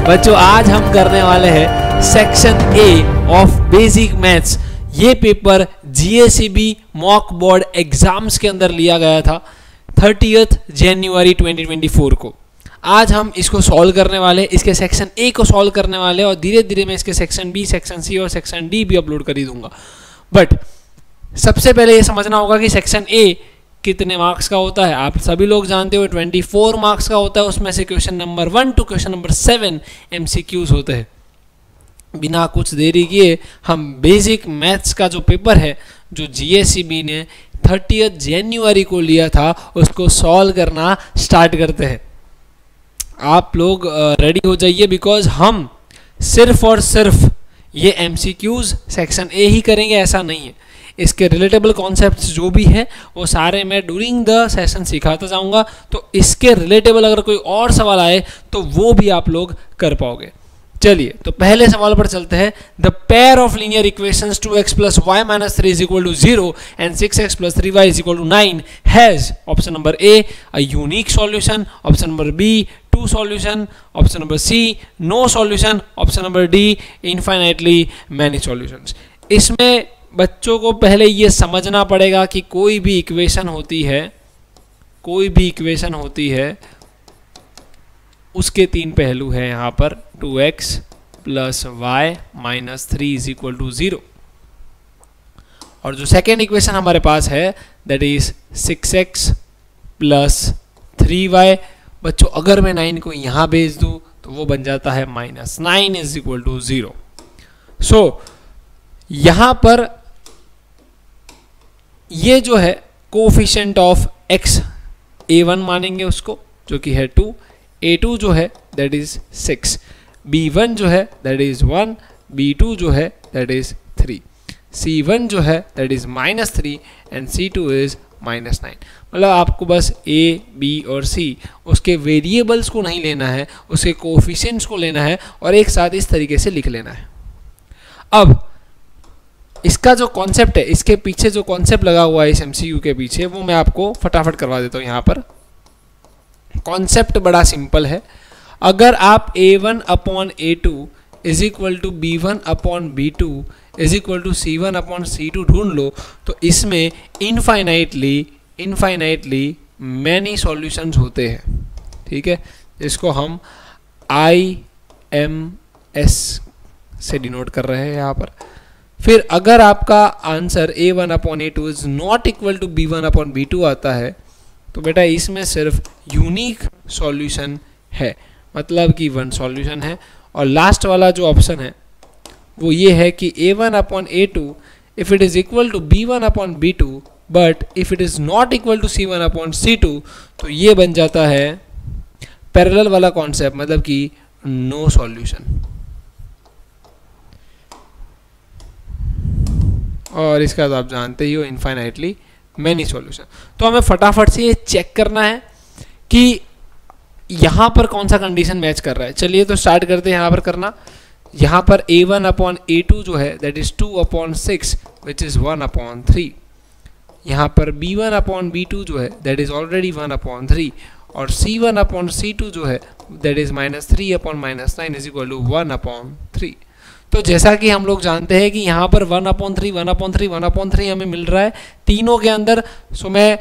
बच्चों आज हम करने वाले हैं section A of basic maths. ये पेपर जीएसईबी मॉक बोर्ड एग्जाम्स के अंदर लिया गया था 30 जनवरी 2024 को। आज हम इसको सॉल्व करने वाले, इसके सेक्शन ए को सॉल्व करने वाले और धीरे धीरे मैं इसके सेक्शन बी, सेक्शन सी और सेक्शन डी भी अपलोड कर ही दूंगा। बट सबसे पहले ये समझना होगा कि सेक्शन ए कितने मार्क्स का होता है। आप सभी लोग जानते हो 24 मार्क्स का होता है। उसमें से question number 1 to question number 7 MCQs होते हैं। बिना कुछ देरी किए हम बेसिक मैथ्स का जो पेपर है जो जीएसईबी ने 30 जनवरी को लिया था उसको सॉल्व करना स्टार्ट करते हैं। आप लोग रेडी हो जाइए, बिकॉज हम सिर्फ और सिर्फ ये MCQs सेक्शन ए ही करेंगे ऐसा नहीं है। इसके रिलेटेबल कॉन्सेप्ट्स जो भी है वो सारे मैं ड्यूरिंग द सेशन सिखाता जाऊंगा, तो इसके रिलेटेबल अगर कोई और सवाल आए तो वो भी आप लोग कर पाओगे। चलिए तो पहले सवाल पर चलते हैं। The pair of linear equations 2x + y - 3 = 0 and 6x + 3y = 9 has option number A a unique solution, option number B 2 solution, option number C no solution, option number D infinitely many solutions. इसमें बच्चों को पहले ये समझना पड़ेगा कि कोई भी इक्वेशन होती है उसके तीन पहलू हैं। यहाँ पर 2x + y - 3 = 0 और जो सेकेंड इक्वेशन हमारे पास है दैट इज 6x + 3y। बच्चों अगर मैं 9 को यहाँ भेज दूँ तो वो बन जाता है -9 = 0। सो यहाँ पर ये जो है कोफिशिएंट ऑफ x a1 मानेंगे उसको, जो कि है 2, a2 जो है दैट इज 6, b1 जो है दैट इज 1, b2 जो है दैट इज 3, c1 जो है that is -3 and c2 is -9। मतलब आपको बस a, b और c उसके वेरिएबल्स को नहीं लेना है, उसके कोफिशिएंट्स को लेना है और एक साथ इस तरीके से लिख लेना है। अब इसका जो कॉन्सेप्ट है, इसके पीछे जो कॉन्सेप्ट लगा हुआ है इस MCQ के पीछे, वो मैं आपको फटाफट करवा देता हूँ। यहाँ पर कॉन्सेप्ट बड़ा सिंपल है। अगर आप a1/a2 = b1/b2 = c1/c2 ढूंढ लो तो इसमें इनफाइनाइटली मैनी सॉल्यूशंस होते हैं। ठीक है, इसको हम IMS से डिनोट कर रहे हैं यहाँ पर। फिर अगर आपका answer a1/a2 is not equal to b1/b2 आता है तो बेटा इसमें सिर्फ यूनिक सॉल्यूशन है, मतलब कि 1 सॉल्यूशन है। और लास्ट वाला जो ऑप्शन है वो ये है कि a1/a2 if it is equal to b1/b2 but if it is not equal to c1/c2 तो ये बन जाता है पैरेलल वाला कॉन्सेप्ट, मतलब कि नो सॉल्यूशन। और इसका तो आप जानते ही हो इनफाइनाइटली मैनी सॉल्यूशन। तो हमें फटाफट से ये चेक करना है कि यहाँ पर कौन सा कंडीशन मैच कर रहा है। चलिए तो स्टार्ट करते हैं यहाँ पर करना। यहाँ पर a1/a2 जो है दैट इज 2/6 विच इज 1/3। यहाँ पर b1/b2 जो है दैट इज ऑलरेडी 1/3 और c1/c2 जो है दैट इज -3/9 = 1/3। तो जैसा कि हम लोग जानते हैं कि यहाँ पर 1/3 1/3 1/3 हमें मिल रहा है तीनों के अंदर। सो मैं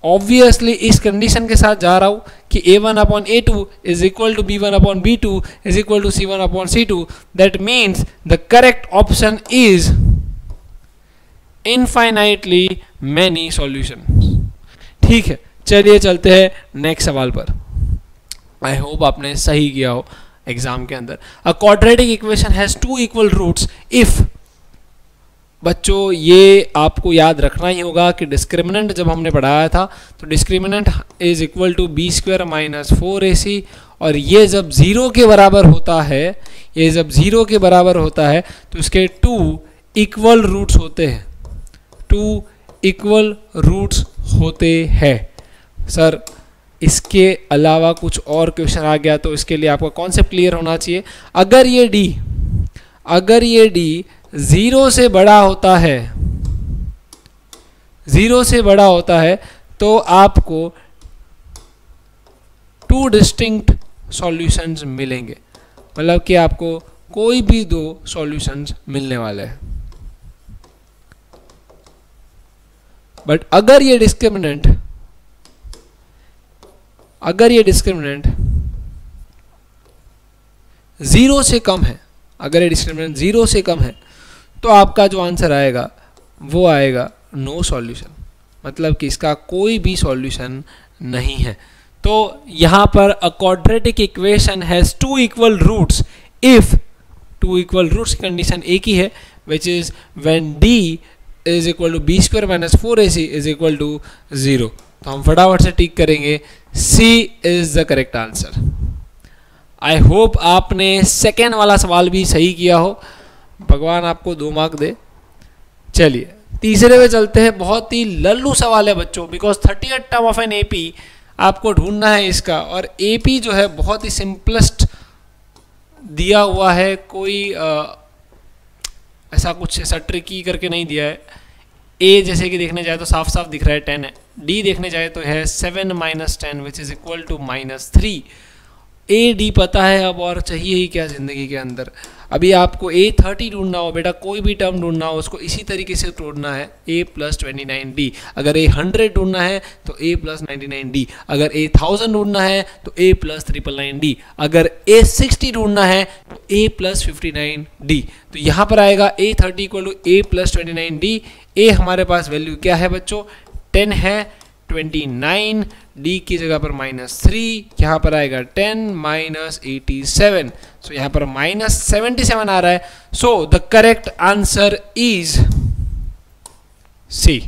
ऑब्वियसली इस कंडीशन के साथ जा रहा हूँ कि a1/a2 is equal to b1/b2 is equal to c1/c2। That means the correct option is infinitely many solution. ठीक है, चलिए चलते हैं नेक्स्ट सवाल पर। आई होप आपने सही किया हो एग्जाम के अंदर। A quadratic equation has 2 equal roots if. बच्चों ये आपको याद रखना ही होगा कि डिस्क्रिमिनेंट जब हमने पढ़ाया था तो discriminant is equal to b² - 4ac और ये जब 0 के बराबर होता है, तो इसके 2 इक्वल रूट्स होते हैं। 2 इक्वल रूट्स होते हैं। सर इसके अलावा कुछ और क्वेश्चन आ गया तो इसके लिए आपका कॉन्सेप्ट क्लियर होना चाहिए। अगर ये d 0 से बड़ा होता है तो आपको 2 डिस्टिंक्ट सॉल्यूशंस मिलेंगे। मतलब कि आपको कोई भी दो सॉल्यूशंस मिलने वाले हैं। बट अगर ये डिस्क्रिमिनेंट जीरो से कम है, अगर ये डिस्क्रिमिनेंट जीरो से कम है, तो आपका जो आंसर आएगा वो आएगा नो सॉल्यूशन, मतलब कि इसका कोई भी सॉल्यूशन नहीं है। तो यहाँ पर a quadratic equation has two equal roots if two equal roots की कंडीशन एक ही है, which is when d is equal to b square minus 4ac is equal to 0। तो हम फटाफट से टिक करेंगे, C is the correct answer. I hope आपने सेकेंड वाला सवाल भी सही किया हो, भगवान आपको 2 मार्क दे। चलिए तीसरे पे चलते हैं। बहुत ही लल्लू सवाल है बच्चों, because 38 term of an AP आपको ढूंढना है इसका, और AP जो है बहुत ही सिंपलेस्ट दिया हुआ है, कोई ऐसा कुछ ऐसा ट्रिकी करके नहीं दिया है। A जैसे कि देखने जाए तो साफ साफ दिख रहा है 10 है, D देखने जाए तो है 7 minus 10 which is equal to -3। AD पता है अब, और चाहिए ही क्या ज़िंदगी के अंदर। अभी आपको A30 ढूंढना हो बेटा, कोई भी टर्म ढूंढना हो उसको इसी तरीके से ढूंढना है, A + 29D। अगर A100 ढूंढना है तो A + 99D। अगर A1000 ढूंढना है तो A + 999D। अगर A60 ढूंढना है तो A + 59D। तो यहाँ पर आएगा A30 = A + 29D। A हमारे पास वैल्यू क्या है बच्चों, 10 है, 29, D की जगह पर -3, यहाँ पर आएगा 10 -87, सो यहाँ पर -77 आ रहा है। So the correct answer is C।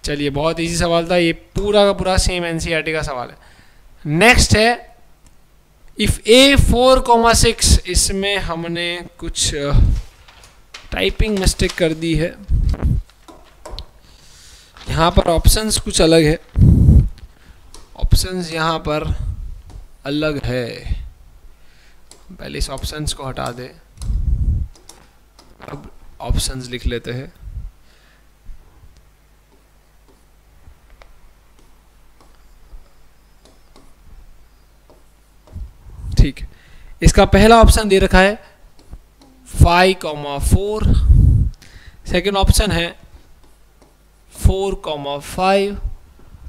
चलिए बहुत इजी सवाल था, ये पूरा का पूरा सेम NCERT का सवाल है। नेक्स्ट है इफ A4,6, इसमें हमने कुछ टाइपिंग मिस्टेक कर दी है, यहाँ पर ऑप्शंस कुछ अलग है, ऑप्शंस यहाँ पर अलग है। पहले इस ऑप्शंस को हटा दे, अब ऑप्शंस लिख लेते हैं। ठीक है, इसका पहला ऑप्शन दे रखा है 5,4, सेकेंड ऑप्शन है 4,5,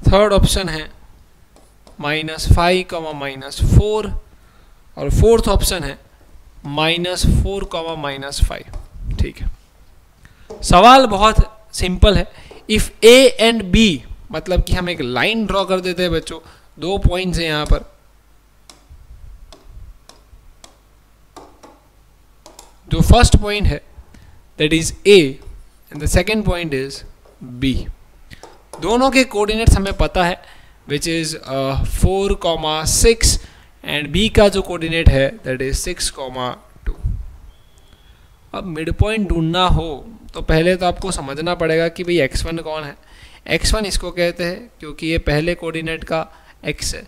थर्ड ऑप्शन है -5, -4, और फोर्थ ऑप्शन है -4, -5। ठीक है, सवाल बहुत सिंपल है। इफ A एंड B, मतलब कि हम एक लाइन ड्रॉ कर देते हैं बच्चों, 2 पॉइंट्स हैं यहाँ पर, जो फर्स्ट पॉइंट है that is A and the second point is B। दोनों के कोऑर्डिनेट्स हमें पता है, विच इज 4,6, एंड B का जो कोऑर्डिनेट है दैट इज 6,2। अब मिड पॉइंट ढूंढना हो तो पहले तो आपको समझना पड़ेगा कि भाई x1 कौन है। x1 इसको कहते हैं क्योंकि ये पहले कोऑर्डिनेट का x है,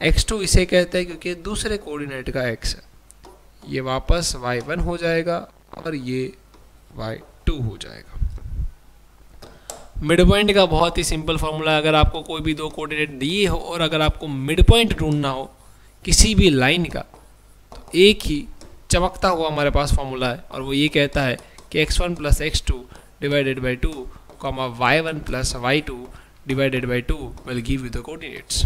x2 इसे कहते हैं क्योंकि दूसरे कोऑर्डिनेट का x है। ये वापस y1 हो जाएगा और ये y2 हो जाएगा। मिड पॉइंट का बहुत ही सिंपल फॉर्मूला है, अगर आपको कोई भी 2 कोऑर्डिनेट दिए हो और अगर आपको मिड पॉइंट ढूंढना हो किसी भी लाइन का, तो एक ही चमकता हुआ हमारे पास फॉर्मूला है, और वो ये कहता है कि x1 + x2 divided by 2, y1 + y2 divided by 2 will give you the coordinates.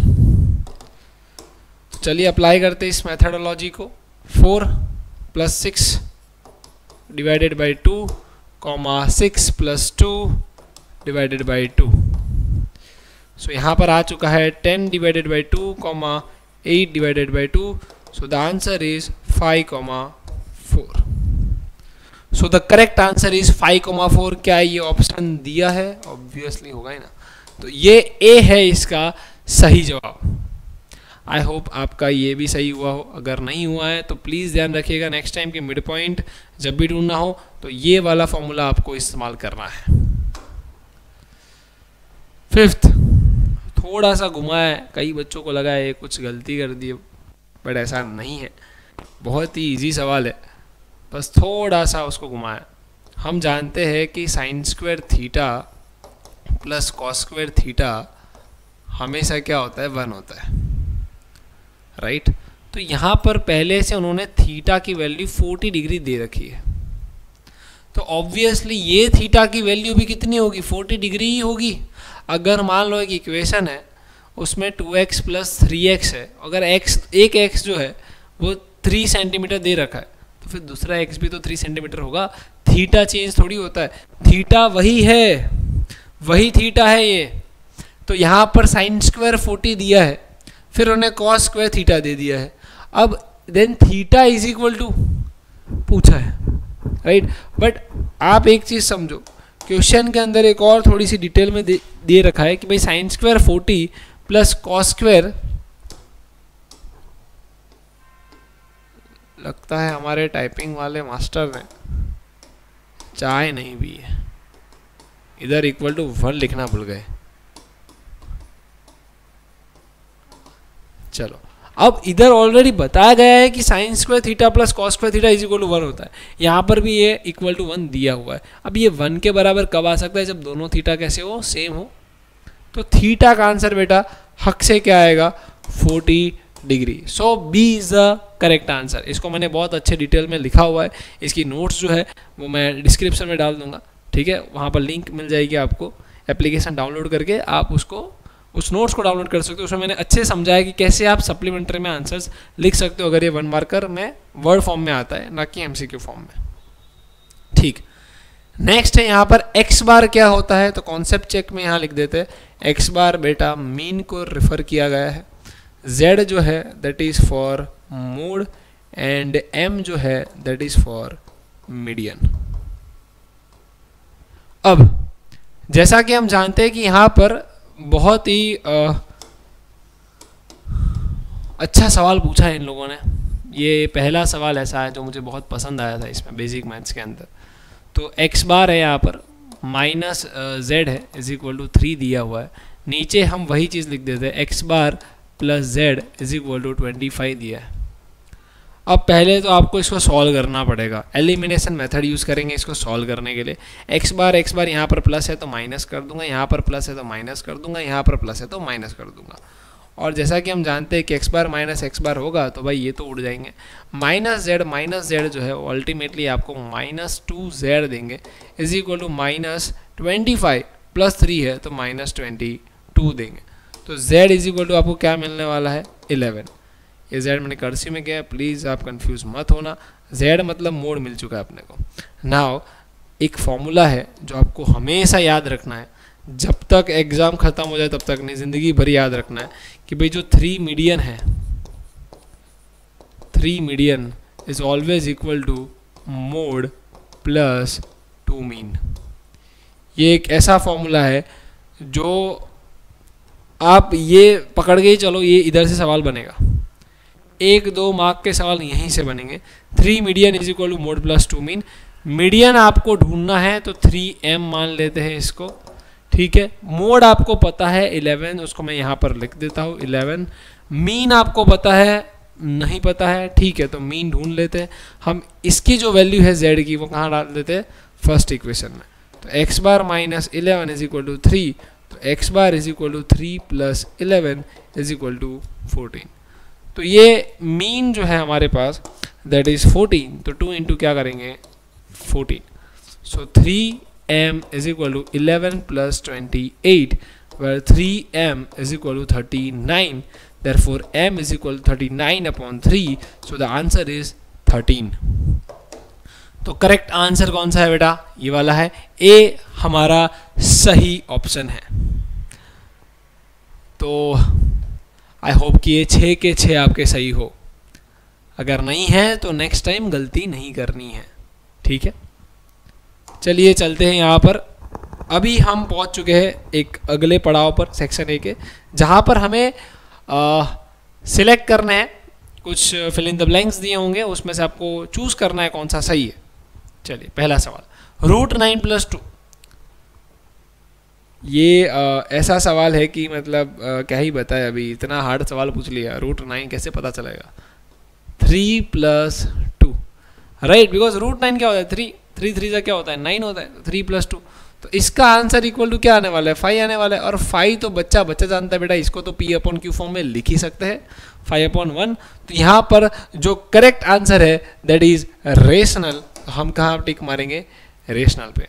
तो चलिए अप्लाई करते हैं इस मेथडोलॉजी को। 4 + 6 डिवाइडेड बाई 2, 6 + 2 डिवाइडेड बाई 2। सो यहाँ पर आ चुका है 10 divided by 2, 8 divided by 2। So the answer is 5,4। So the correct answer is 5,4। क्या ये ऑप्शन दिया है? ऑब्वियसली होगा ही ना, तो ये ए है इसका सही जवाब। आई होप आपका ये भी सही हुआ हो, अगर नहीं हुआ है तो प्लीज़ ध्यान रखिएगा नेक्स्ट टाइम कि मिड पॉइंट जब भी ढूंढना हो तो ये वाला फॉर्मूला आपको इस्तेमाल करना है। फिफ्थ, थोड़ा सा घुमा है, कई बच्चों को लगा है ये कुछ गलती कर दी है, बट ऐसा नहीं है, बहुत ही इजी सवाल है, बस थोड़ा सा उसको घुमाया। हम जानते हैं कि sin² theta plus cos² theta हमेशा क्या होता है? 1 होता है, राइट? तो तो यहाँ पर पहले से उन्होंने थीटा की वैल्यू 40 डिग्री दे रखी है, तो ऑब्वियसली ये थीटा की वैल्यू भी कितनी होगी, 40 डिग्री ही होगी। अगर मान लो एक इक्वेशन है उसमें 2x + 3x है, अगर एक x जो है वो 3 सेंटीमीटर दे रखा है तो फिर दूसरा x भी तो 3 सेंटीमीटर होगा। थीटा चेंज थोड़ी होता है, थीटा वही है, वही थीटा है ये। तो यहाँ पर sin² 40 दिया है, फिर उन्हें cos² थीटा दे दिया है। अब देन थीटा = पूछा है, राइट। बट आप एक चीज़ समझो, क्वेश्चन के अंदर एक और थोड़ी सी डिटेल में दे रखा है कि भाई sin² 40 + cos², लगता है हमारे टाइपिंग वाले मास्टर ने चाय नहीं पी है, इधर =1 लिखना भूल गए। चलो, अब इधर ऑलरेडी बताया गया है कि sin² थीटा + cos² थीटा = 1 होता है, यहाँ पर भी ये =1 दिया हुआ है। अब ये 1 के बराबर कब आ सकता है, जब दोनों थीटा कैसे हो, सेम हो। तो थीटा का आंसर बेटा हक से क्या आएगा, 40 degree. So B is the correct answer. इसको मैंने बहुत अच्छे डिटेल में लिखा हुआ है, इसकी नोट्स जो है वो मैं डिस्क्रिप्शन में डाल दूंगा, ठीक है। वहाँ पर लिंक मिल जाएगी आपको, एप्लीकेशन डाउनलोड करके आप उस नोट्स को डाउनलोड कर सकते हो। उसमें मैंने अच्छे समझाया कि कैसे आप सप्लीमेंट्री में आंसर्स लिख सकते हो अगर ये 1 मार्कर में वर्ड फॉर्म में आता है, ना कि MCQ फॉर्म में, ठीक। नेक्स्ट है यहाँ पर x क्या होता है, तो कॉन्सेप्ट चेक में यहाँ लिख देते हैं। x बेटा मीन को रिफर किया गया है, z जो है that is for mode, and m जो है दैट इज़ फॉर मीडियन। अब जैसा कि हम जानते हैं कि यहाँ पर बहुत ही अच्छा सवाल पूछा है इन लोगों ने। ये पहला सवाल ऐसा है जो मुझे बहुत पसंद आया था इसमें बेसिक मैथ्स के अंदर। तो x है यहाँ पर -z है =3 दिया हुआ है, नीचे हम वही चीज़ लिख देते हैं, x + z =25 दिया है। अब पहले तो आपको इसको सॉल्व करना पड़ेगा, एलिमिनेशन मेथड यूज़ करेंगे इसको सॉल्व करने के लिए। x बार यहाँ पर प्लस है तो माइनस कर दूंगा, यहाँ पर प्लस है तो माइनस कर दूंगा, यहाँ पर प्लस है तो माइनस कर दूंगा। और जैसा कि हम जानते हैं कि x - होगा तो भाई ये तो उड़ जाएंगे। -z जो है वो अल्टीमेटली आपको -2z देंगे, =-25 + 3 है तो -22 देंगे। तो z आपको क्या मिलने वाला है, 11। ये z मैंने कर्सिव में किया, प्लीज़ आप कंफ्यूज मत होना, z मतलब मोड मिल चुका है अपने को। नाउ एक फॉर्मूला है जो आपको हमेशा याद रखना है, जब तक एग्ज़ाम ख़त्म हो जाए तब तक नहीं, ज़िंदगी भर याद रखना है कि भाई जो 3 मीडियन है, 3 median is always = mode + 2 mean. ये एक ऐसा फॉर्मूला है जो आप ये पकड़ के ही चलो, ये इधर से सवाल बनेगा, 1-2 मार्क के सवाल यहीं से बनेंगे। 3 मीडियन = मोड + 2 मीन। मीडियन आपको ढूंढना है तो 3m मान लेते हैं इसको, ठीक है। मोड आपको पता है 11, उसको मैं यहाँ पर लिख देता हूँ 11। मीन आपको पता है, नहीं पता है, ठीक है, तो मीन ढूंढ लेते हैं हम। इसकी जो वैल्यू है z की वो कहाँ डाल देते हैं, फर्स्ट इक्वेशन में। तो x - 11 = 3, तो x = 3 + 11 = 14। तो ये मीन जो है हमारे पास दैट इज़ 14, तो 2 × क्या करेंगे, 14। सो 3m = 11 + 28, where 3m = 39, therefore m = 39/3, so the answer is 13। तो करेक्ट आंसर कौन सा है बेटा, ये वाला है, ए हमारा सही ऑप्शन है। तो आई होप कि ये 6 के 6 आपके सही हो, अगर नहीं है तो नेक्स्ट टाइम गलती नहीं करनी है, ठीक है। चलिए चलते हैं यहाँ पर। अभी हम पहुँच चुके हैं एक अगले पड़ाव पर, सेक्शन ए के, जहाँ पर हमें सिलेक्ट करना है, कुछ फिल इन द ब्लैंक्स दिए होंगे, उसमें से आपको चूज़ करना है कौन सा सही है। चलिए पहला सवाल, √9 + 2। ये ऐसा सवाल है कि मतलब क्या ही बताए, अभी इतना हार्ड सवाल पूछ लिया, √9 कैसे पता चलेगा। 3 + 2, राइट, बिकॉज √9 क्या होता है, 3 3 3 क्या होता है, 9 होता है, 3 + 2, तो इसका आंसर इक्वल टू क्या आने वाला है, 5 आने वाला है। और 5 तो बच्चा जानता है बेटा, इसको तो P अपॉन Q फॉर्म में लिख ही सकते हैं, 5 अपॉन 1। तो यहाँ पर जो करेक्ट आंसर है दैट इज रेशनल। तो हम कहाँ टिक मारेंगे, रेशनल पे,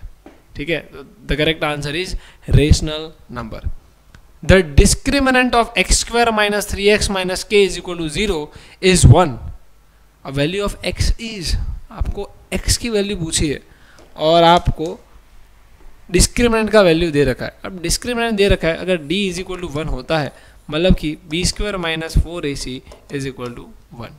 ठीक है। The correct answer is rational number. The discriminant of x square minus 3x minus k is equal to 0 is 1। अब वैल्यू ऑफ x इज, आपको x की वैल्यू पूछी है और आपको डिस्क्रिमिनेंट का वैल्यू दे रखा है। अब डिस्क्रिमिनेंट दे रखा है, अगर d इज इक्वल टू 1 होता है मतलब कि b square minus 4ac is equal to 1।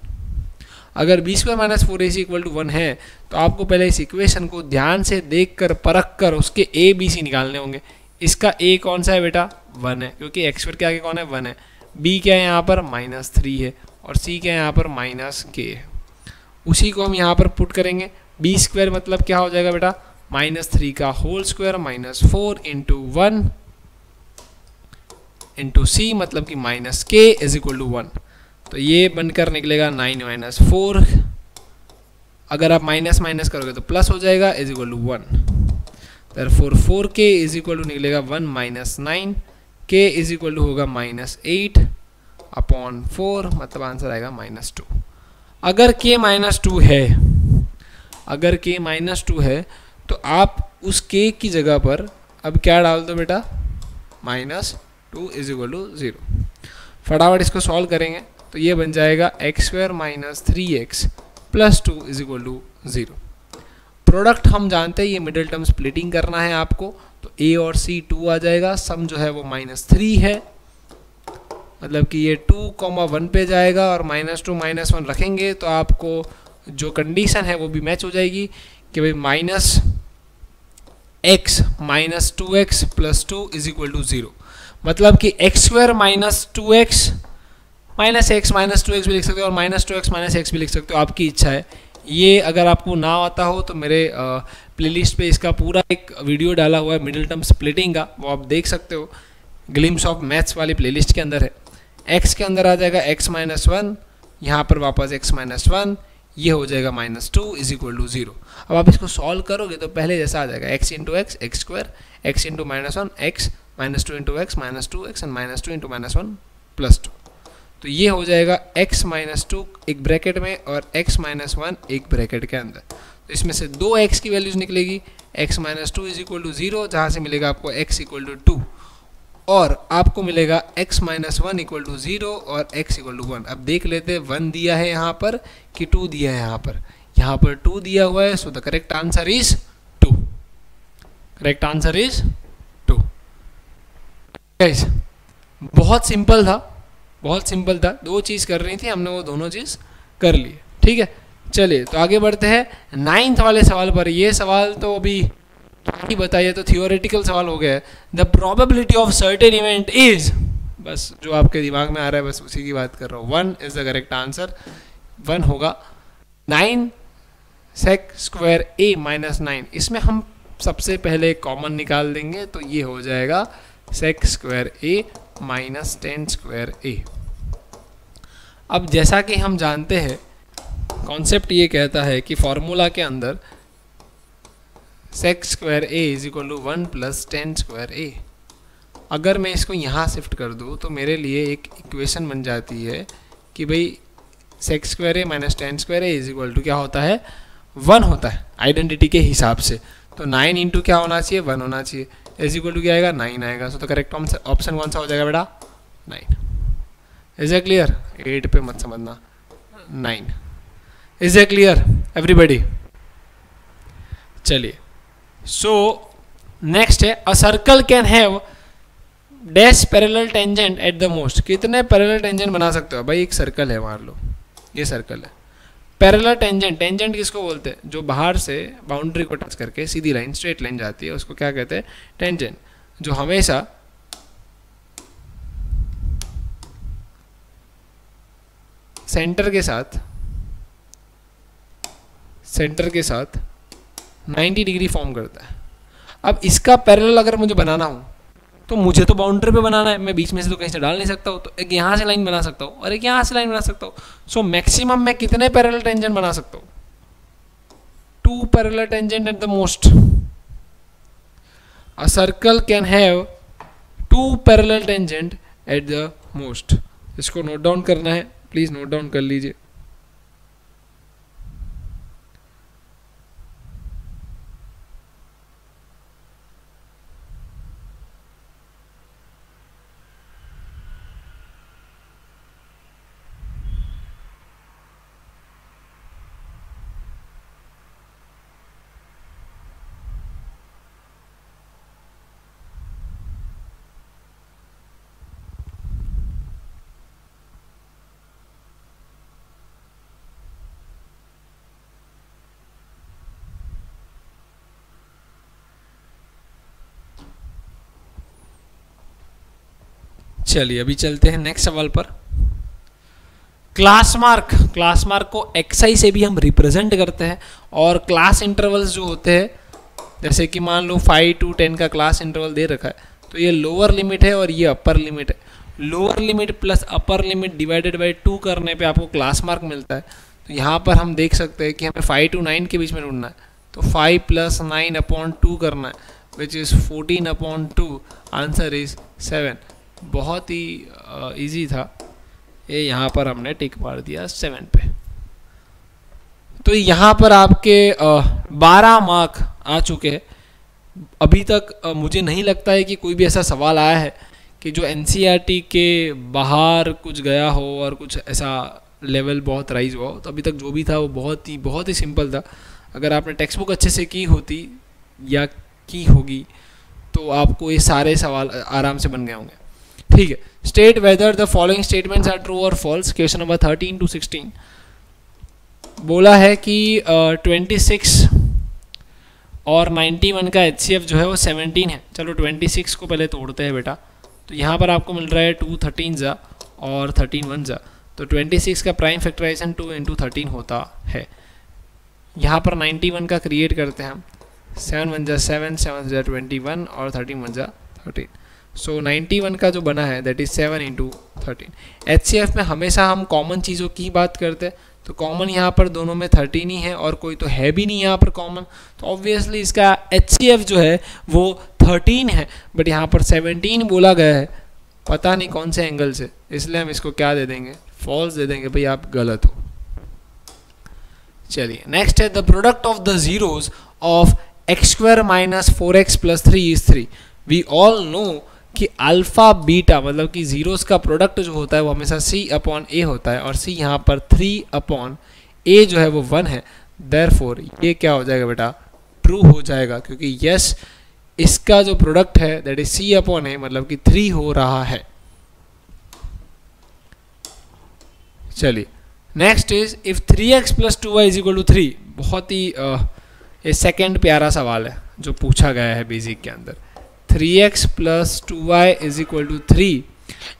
अगर b square minus 4ac equal to 1 है तो आपको पहले इस इक्वेशन को ध्यान से देख कर परख कर उसके a b c निकालने होंगे। इसका a कौन सा है बेटा, 1 है, क्योंकि x स्क्वायर के आगे कौन है, 1 है। b क्या है यहाँ पर, -3 है, और c क्या है यहाँ पर, -k है। उसी को हम यहाँ पर पुट करेंगे। b स्क्वायर मतलब क्या हो जाएगा बेटा, -3 का whole square minus 4 into 1 into c मतलब कि -k इज इक्वल टू 1। तो ये बनकर निकलेगा 9 माइनस 4, अगर आप माइनस माइनस करोगे तो प्लस हो जाएगा, is equal to 1। therefore 4k is equal to निकलेगा 1 minus 9, k is equal to होगा -8 अपॉन 4, मतलब आंसर आएगा -2। अगर k -2 है, अगर k -2 है तो आप उस k की जगह पर अब क्या डाल दो बेटा, -2 इज इक्वल टू 0। फटाफट इसको सॉल्व करेंगे तो ये बन जाएगा x square minus 3x plus 2 is equal to 0। Product हम जानते हैं, ये मिडिल टर्म स्प्लिटिंग करना है आपको, तो a और c 2 आ जाएगा, सम जो है वो -3 है, मतलब कि ये 2, 1 पे जाएगा और -2 -1 रखेंगे तो आपको जो कंडीशन है वो भी मैच हो जाएगी कि भाई -x minus 2x plus 2 is equal to 0। मतलब कि x square minus 2x minus x minus 2x भी लिख सकते हो और -2x माइनस x भी लिख सकते हो, आपकी इच्छा है। ये अगर आपको ना आता हो तो मेरे प्लेलिस्ट पे इसका पूरा एक वीडियो डाला हुआ है मिडिल टर्म स्प्लिटिंग का, वो आप देख सकते हो, ग्लिम्स ऑफ मैथ्स वाली प्लेलिस्ट के अंदर है। x के अंदर आ जाएगा x माइनस 1, यहाँ पर वापस x माइनस 1, ये हो जाएगा -2 इज इक्वल टू 0। अब आप इसको सॉल्व करोगे तो पहले जैसा आ जाएगा x into x x square, x into -1 x, -2 into x -2x and -2 into -1 plus 2। तो ये हो जाएगा x माइनस 2 एक ब्रैकेट में और x माइनस 1 एक ब्रैकेट के अंदर। तो इसमें से दो x की वैल्यूज निकलेगी, x minus 2 is equal to 0, जहाँ से मिलेगा आपको x इक्वल टू 2, और आपको मिलेगा x माइनस 1 इक्वल टू 0 और x इक्वल टू 1। अब देख लेते हैं 1 दिया है यहाँ पर कि 2 दिया है यहाँ पर 2 दिया हुआ है, so the correct answer is 2। Correct answer is 2। Guys बहुत सिंपल था, बहुत सिंपल था, दो चीज़ कर रही थी, हमने वो दोनों चीज़ कर ली, ठीक है। चलिए तो आगे बढ़ते हैं 9th वाले सवाल पर। ये सवाल तो अभी ही बताइए, तो थियोरेटिकल सवाल हो गया है। The probability of certain event is, बस जो आपके दिमाग में आ रहा है बस उसी की बात कर रहा हूँ। 1 इज द करेक्ट आंसर, 1 होगा। 9 sec स्क्वायर a माइनस 9, इसमें हम सबसे पहले कॉमन निकाल देंगे तो ये हो जाएगा sec square a minus 10 square a। अब जैसा कि हम जानते हैं कॉन्सेप्ट ये कहता है कि फॉर्मूला के अंदर sec square a is equal to 1 plus 10 square a। अगर मैं इसको यहाँ शिफ्ट कर दूँ तो मेरे लिए एक इक्वेशन बन जाती है कि भाई sec square a minus 10 square a is equal to क्या होता है, 1 होता है आइडेंटिटी के हिसाब से। तो 9 इंटू क्या होना चाहिए, 1 होना चाहिए, इज इक्वल टू क्या आएगा, 9 आएगा। सो तो करेक्ट ऑप्शन कौन सा हो जाएगा बेटा, 9। इज ए क्लियर, 8 पे मत समझना, 9। Is a clear everybody. चलिए सो नेक्स्ट है, a circle can have dash parallel tangent at the most. कितने पैरेलल टेंजेंट बना सकते हो भाई, एक सर्कल है मान लो, ये सर्कल है। पैरेलल टेंजेंट, टेंजेंट किसको बोलते हैं, जो बाहर से बाउंड्री को टच करके सीधी लाइन स्ट्रेट लाइन जाती है उसको क्या कहते हैं, टेंजेंट। जो हमेशा सेंटर के साथ 90 डिग्री फॉर्म करता है। अब इसका पैरेलल अगर मुझे बनाना हो तो मुझे तो बाउंड्री पे बनाना है, मैं बीच में से तो कहीं से डाल नहीं सकता हूँ, तो एक यहाँ से लाइन बना सकता हूँ और एक यहाँ से लाइन बना सकता हूँ। सो मैक्सिमम मैं कितने पैरेलल टेंजेंट बना सकता हूँ, 2 parallel tangent at the most. A circle can have 2 parallel tangent at the most. इसको नोट डाउन करना है, प्लीज नोट डाउन कर लीजिए। चलिए अभी चलते हैं नेक्स्ट सवाल पर। क्लास मार्क को xi से भी हम रिप्रेजेंट करते हैं, और क्लास इंटरवल्स जो होते हैं, जैसे कि मान लो 5 to 10 का क्लास इंटरवल दे रखा है, तो ये लोअर लिमिट है और ये अपर लिमिट है। Lower limit plus upper limit divided by 2 करने पे आपको क्लास मार्क मिलता है। तो यहाँ पर हम देख सकते हैं कि हमें 5 to 9 के बीच में ढूंढना है, तो 5 + 9/2 करना है, विच इज़ 14/2। Answer is 7। बहुत ही इजी था ये, यहाँ पर हमने टिक मार दिया 7 पे। तो यहाँ पर आपके 12 मार्क आ चुके हैं। अभी तक मुझे नहीं लगता है कि कोई भी ऐसा सवाल आया है कि जो एनसीईआरटी के बाहर कुछ गया हो और कुछ ऐसा लेवल बहुत राइज हुआ हो। तो अभी तक जो भी था वो बहुत ही सिंपल था। अगर आपने टेक्स्ट बुक अच्छे से की होती या की होगी तो आपको ये सारे सवाल आराम से बन गए होंगे। ठीक है, state whether the following statements are true और फॉल्स। क्वेश्चन नंबर 13 to 16 बोला है कि 26 और 91 का HCF जो है वो 17 है। चलो 26 को पहले तोड़ते हैं बेटा। तो यहाँ पर आपको मिल रहा है 2 13 और 13 1 तो 26 का प्राइम फैक्टराइजेशन 2 × 13 होता है। यहाँ पर 91 का क्रिएट करते हैं हम, 7 1 7 7 21 और 13 1 13। सो 91 का जो बना है दैट इज 7 × 13। HCF में हमेशा हम कॉमन चीज़ों की बात करते हैं, तो कॉमन यहाँ पर दोनों में 13 ही है और कोई तो है भी नहीं यहाँ पर कॉमन, तो ऑब्वियसली इसका HCF जो है वो 13 है। बट यहाँ पर 17 बोला गया है, पता नहीं कौन से एंगल से, इसलिए हम इसको क्या दे देंगे, फॉल्स दे देंगे, भाई आप गलत हो। चलिए नेक्स्ट है the product of the zeros of x² - 4x + 3 is 3। We all know कि अल्फा बीटा मतलब कि जीरोस का प्रोडक्ट जो होता है वो हमेशा C/A होता है, और C यहाँ पर 3/A जो है वो 1 है। देयरफॉर ये क्या हो जाएगा बेटा, ट्रू हो जाएगा, क्योंकि यस इसका जो प्रोडक्ट है दैट इज C/A मतलब कि 3 हो रहा है। चलिए next is if 3x + 2y = 3। बहुत ही ये सेकेंड प्यारा सवाल है जो पूछा गया है बेसिक के अंदर। 3x + 2y = 3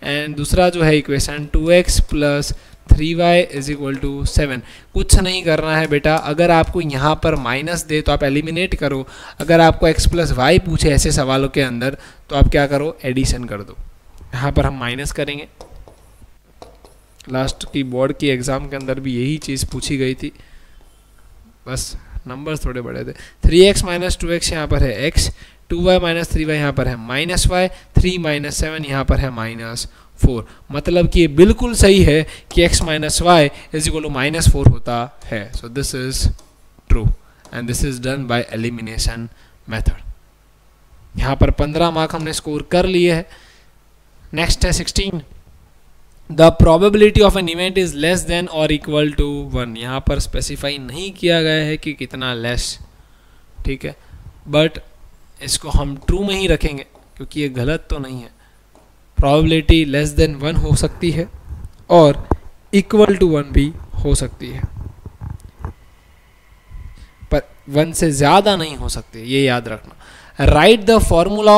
एंड दूसरा जो है इक्वेशन 2x + 3y = 7। कुछ नहीं करना है बेटा, अगर आपको यहाँ पर माइनस दे तो आप एलिमिनेट करो, अगर आपको x + y पूछे ऐसे सवालों के अंदर तो आप क्या करो, एडिशन कर दो। यहाँ पर हम माइनस करेंगे, लास्ट की बोर्ड की एग्ज़ाम के अंदर भी यही चीज़ पूछी गई थी, बस नंबर्स थोड़े बड़े थे। 3x - 2x यहाँ पर है x, 2y - 3y यहाँ पर है -y, 3 - 7 यहाँ पर है -4। मतलब कि ये बिल्कुल सही है कि x - y = -4 होता है। So this is true and this is done by elimination method. यहाँ पर 15 मार्क हमने स्कोर कर लिए हैं। नेक्स्ट है 16, the probability of an event is less than और इक्वल टू 1। यहाँ पर स्पेसिफाई नहीं किया गया है कि कितना लेस, ठीक है, बट इसको हम ट्रू में ही रखेंगे क्योंकि ये गलत तो नहीं है। प्रोबेबिलिटी लेस देन 1 हो सकती है और इक्वल टू 1 भी हो सकती है, पर 1 से ज़्यादा नहीं हो सकती, ये याद रखना। Write the formula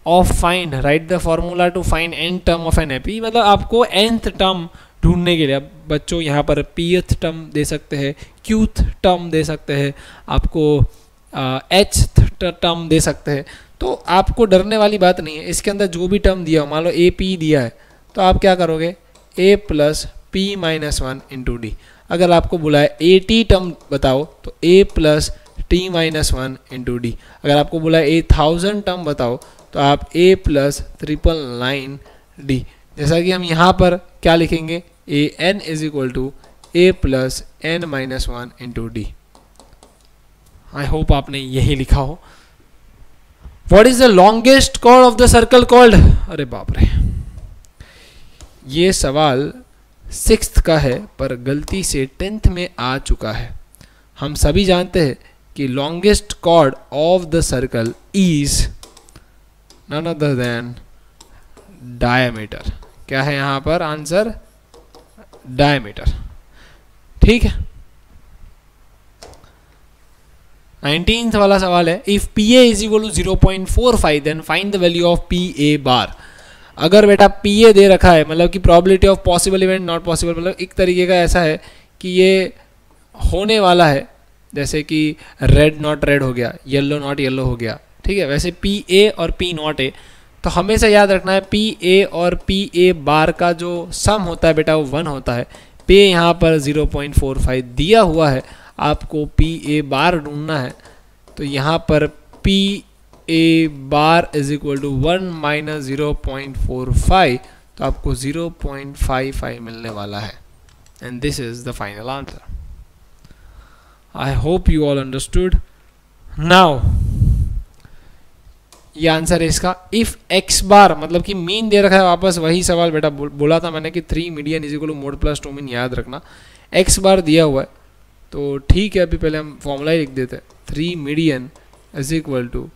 write the formula to find n term of an AP. मतलब आपको nth टर्म ढूंढने के लिए, अब बच्चों यहाँ पर pth टर्म दे सकते हैं, qth टर्म दे सकते हैं, आपको hth टर्म दे सकते हैं, तो आपको डरने वाली बात नहीं है। इसके अंदर जो भी टर्म दिया हो, मान लो AP दिया है तो आप क्या करोगे, A + P - 1 × D। अगर आपको बुलाए AT टर्म बताओ तो A + t minus 1 into D. अगर आपको बोला a 1000 टर्म बताओ तो आप a प्लस 999 डी, जैसा कि हम यहाँ पर क्या लिखेंगे, a n is equal to a plus n minus 1 into d. I hope आपने यही लिखा हो। What is the longest chord of the circle called? अरे बाप रे, ये सवाल 6th का है पर गलती से 10th में आ चुका है। हम सभी जानते हैं कि longest chord of the circle is none other than diameter. क्या है यहाँ पर आंसर? डायमीटर। ठीक है। 19th वाला सवाल है, if P A is equal to 0.45 then find the value of P A bar. अगर बेटा पी ए दे रखा है, मतलब कि probability of possible event not possible, मतलब एक तरीके का ऐसा है कि ये होने वाला है, जैसे कि रेड नॉट रेड हो गया, येलो नॉट येलो हो गया, ठीक है। वैसे पी ए और पी नॉट ए, तो हमेशा याद रखना है पी ए और पी ए बार का जो सम होता है बेटा वो 1 होता है। पे यहाँ पर 0.45 दिया हुआ है, आपको पी ए बार ढूंढना है, तो यहाँ पर P A bar is equal to 1 minus 0.45, तो आपको 0.55 मिलने वाला है। And this is the final answer. I hope you all understood. Now ये आंसर है इसका। इफ एक्स बार, मतलब कि मीन दे रखा है, वापस वही सवाल बेटा बोला था मैंने कि 3 median is equal to mode plus 2 mean, याद रखना। एक्स बार दिया हुआ है तो ठीक है, अभी पहले हम फॉर्मूला ही लिख देते हैं। 3 median is equal to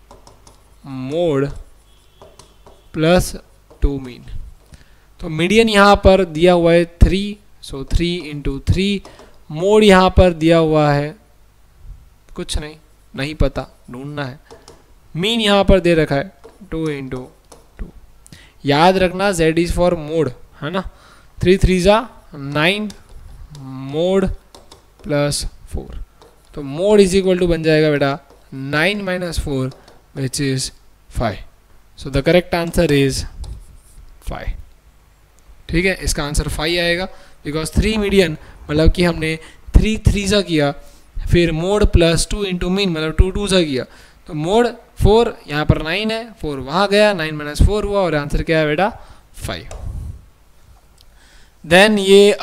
mode plus 2 mean. तो मीडियन यहाँ पर दिया हुआ है 3, सो 3 इंटू 3। मोड यहाँ पर दिया हुआ है कुछ नहीं पता, ढूंढना है। मीन यहाँ पर दे रखा है 2 इंटू 2। याद रखना z इज फॉर मोड, है ना। 3 3 9 मोड प्लस 4, तो मोड इज इक्वल टू बन जाएगा बेटा 9 minus 4 which is 5। So the correct answer is 5। ठीक है, इसका आंसर 5 आएगा, बिकॉज 3 मीडियन मतलब कि हमने 3 3 किया, फिर मोड प्लस 2 इंटू मीन मतलब 2 2 किया, तो मोड 4 यहाँ पर 9 है, 4 वहाँ गया, 9 माइनस 4 हुआ, और आंसर क्या है बेटा 5। देन ये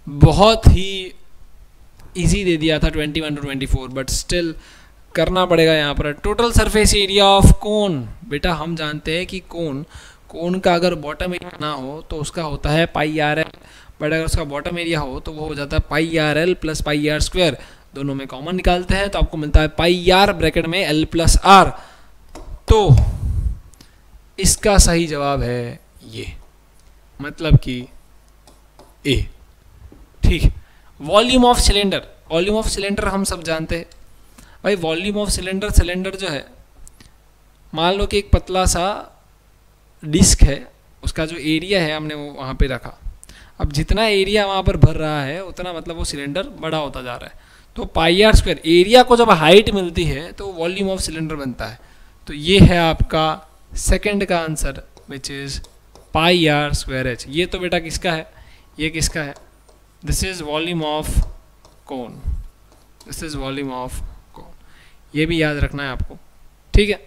बहुत ही इजी दे दिया था 21 to 24, बट स्टिल करना पड़ेगा यहाँ पर। Total surface area of cone. बेटा हम जानते हैं कि कोन का अगर बॉटम एरिया ना हो तो उसका होता है पाई आर एल, बट अगर उसका बॉटम एरिया हो तो वो हो जाता है pi R L plus pi are square. दोनों में कॉमन निकालते हैं तो आपको मिलता है पाई आर ब्रैकेट में एल प्लस आर। तो इसका सही जवाब है ये, मतलब कि ए। ठीक। Volume of cylinder, volume of cylinder हम सब जानते हैं भाई। वॉल्यूम ऑफ सिलेंडर जो है, मान लो कि एक पतला सा डिस्क है, उसका जो एरिया है हमने वो वहाँ पे रखा। अब जितना एरिया वहाँ पर भर रहा है उतना मतलब वो सिलेंडर बड़ा होता जा रहा है। तो पाई आर स्क्वायर, एरिया को जब हाइट मिलती है तो वॉल्यूम ऑफ सिलेंडर बनता है। तो ये है आपका सेकंड का answer which is pi are square h. ये तो बेटा किसका है, ये किसका है? This is volume of cone, this is volume of cone. ये भी याद रखना है आपको। ठीक है,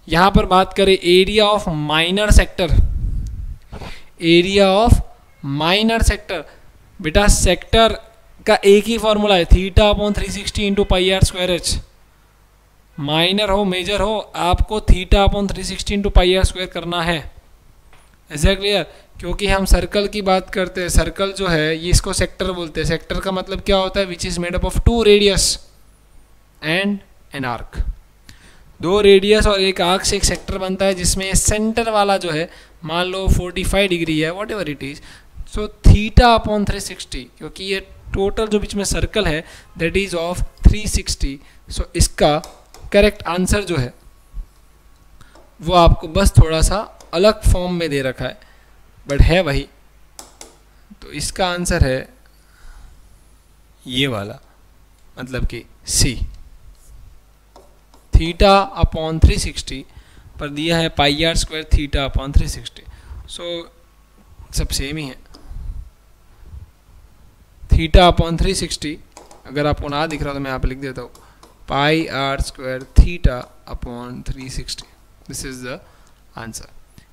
यहाँ पर बात करें area of minor sector. Area of minor sector, बेटा सेक्टर का एक ही फॉर्मूला है, theta upon 360 into pi are square h. Minor हो मेजर हो, आपको theta upon 360 into pi are square करना है। ऐसा क्लियर? क्योंकि हम सर्कल की बात करते हैं, सर्कल जो है ये इसको सेक्टर बोलते हैं। सेक्टर का मतलब क्या होता है? Which is made up of 2 radius and an arc. 2 radius और एक आर्क से एक सेक्टर बनता है, जिसमें सेंटर वाला जो है मान लो 45 डिग्री है, what ever it is. So theta upon 360, क्योंकि ये टोटल जो बीच में सर्कल है दैट इज ऑफ 360। सो इसका करेक्ट आंसर जो है वो आपको बस थोड़ा सा अलग फॉर्म में दे रखा है, बट है वही। तो इसका आंसर है ये वाला, मतलब कि सी। थीटा अपॉन 360 पर दिया है pi are square theta upon 360। सो सब सेम ही है। थीटा अपॉन 360, अगर आपको ना दिख रहा तो मैं यहाँ पे लिख देता हूँ, pi are square theta upon 360. This is the answer.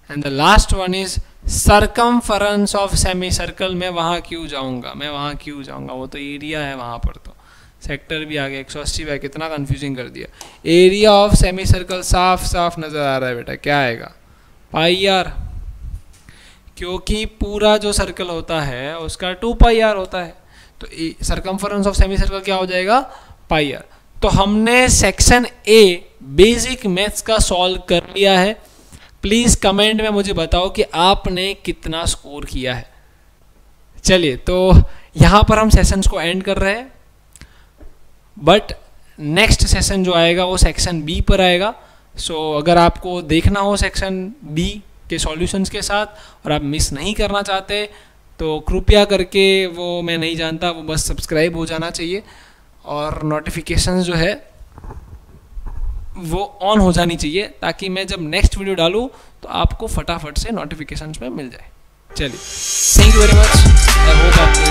And the last one is circumference of semicircle. मैं वहाँ क्यों जाऊँगा, वो तो एरिया है वहाँ पर, तो सेक्टर भी आ गया. 180 बाय कितना कंफ्यूजिंग कर दिया. एरिया ऑफ सेमी सर्कल साफ साफ नज़र आ रहा है बेटा, क्या आएगा, पाई आर, क्योंकि पूरा जो सर्कल होता है उसका 2 पाई आर होता है. तो सर्कमफरेंस ऑफ सेमी सर्कल क्या हो जाएगा, पाई आर. तो हमने सेक्शन ए बेसिक मैथ्स का सॉल्व कर लिया है. प्लीज़ कमेंट में मुझे बताओ कि आपने कितना स्कोर किया है. चलिए, तो यहाँ पर हम सेशंस को एंड कर रहे हैं, बट नेक्स्ट सेशन जो आएगा वो सेक्शन बी पर आएगा. सो अगर आपको देखना हो सेक्शन बी के सॉल्यूशंस के साथ और आप मिस नहीं करना चाहते तो कृपया करके, वो मैं नहीं जानता, वो बस सब्सक्राइब हो जाना चाहिए और नोटिफिकेशंस जो है वो ऑन हो जानी चाहिए, ताकि मैं जब नेक्स्ट वीडियो डालूँ तो आपको फटाफट से नोटिफिकेशंस में मिल जाए. चलिए, thank you very much. I hope आपको